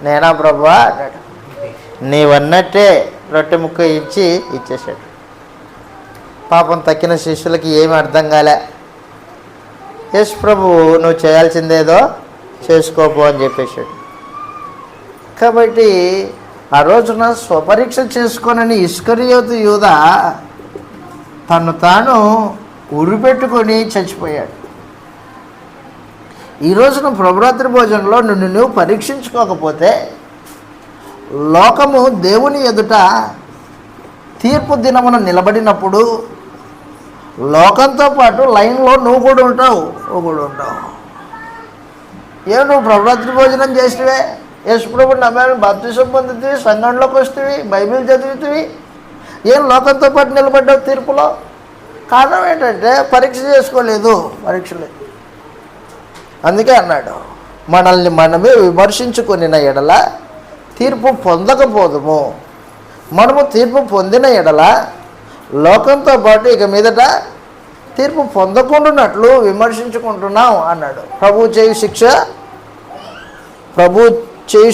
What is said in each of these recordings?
నేనా ప్రభువా అన్నాడు. నీవన్నట్టే రొట్టె ముక్క ఇచ్చేసాడు. పాపం తక్కిన శిష్యులకి ఏమి అర్థం కాలే. యేసు ప్రభు నువ్వు చేయాల్సిందేదో చేసుకోపో అని చెప్పేశాడు. కాబట్టి ఆ రోజున స్వపరీక్ష చేసుకోనని ఇస్కరియోతు యూదా తను తాను ఉరిపెట్టుకొని చచ్చిపోయాడు. ఈ రోజున ప్రభురాత్రి భోజనంలో నువ్వు పరీక్షించుకోకపోతే లోకము దేవుని ఎదుట తీర్పు దినమున నిలబడినప్పుడు లోకంతో పాటు లైన్లో నువ్వు కూడా ఉంటావు. నువ్వు ప్రభురాత్రి భోజనం చేసినవే, యేసుప్రభుని నమ్మాను, బాప్తిసం పొందుతీవి, సంఘంలోకి వస్తేవి, బైబిల్ చదివితివి, ఏం లోకంతో పాటు నిలబడ్డావు తీర్పులో? కారణం ఏంటంటే పరీక్ష చేసుకోలేదు, పరీక్షలేదు. అందుకే అన్నాడు, మనల్ని మనమే విమర్శించుకున్న ఎడల తీర్పు పొందకపోదుము. మనము తీర్పు పొందిన ఎడల లోకంతో పాటు ఇక మీదట తీర్పు పొందకుండానట్లు విమర్శించుకుంటున్నాం అన్నాడు. ప్రభు చేయు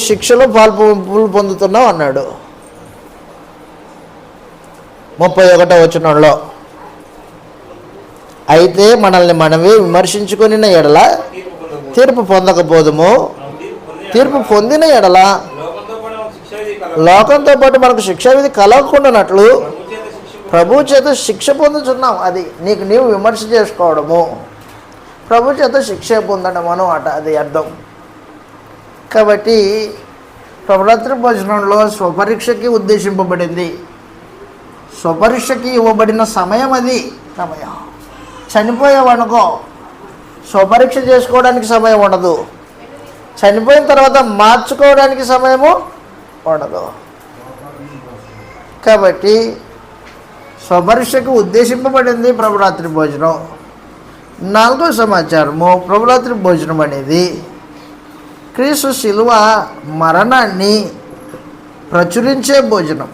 శిక్షలో పాలు పొందుతున్నాం అన్నాడు. 31వ వచనంలో, అయితే మనల్ని మనమే విమర్శించుకున్న ఎడల తీర్పు పొందకపోదుము. తీర్పు పొందిన ఎడల లోకంతో పాటు మనకు శిక్షా విధి కలగకుండానట్లు ప్రభు చేత శిక్ష పొందుతున్నాం. అది నీవు విమర్శ చేసుకోవడము, ప్రభు చేత శిక్ష పొందడం అన్నమాట, అది అర్థం. కాబట్టి ప్రభురాత్రి భోజనంలో స్వపరీక్షకి ఉద్దేశింపబడింది. స్వపరీక్షకి ఇవ్వబడిన సమయం అది. సమయం చనిపోయావనుకో స్వపరీక్ష చేసుకోవడానికి సమయం ఉండదు, చనిపోయిన తర్వాత మార్చుకోవడానికి సమయము ఉండదు. కాబట్టి స్వపరీక్షకు ఉద్దేశింపబడింది ప్రభురాత్రి భోజనం. 4వ సమాచారము, ప్రభురాత్రి భోజనం అనేది క్రీస్తు శిలువ మరణాన్ని ప్రచురించే భోజనం.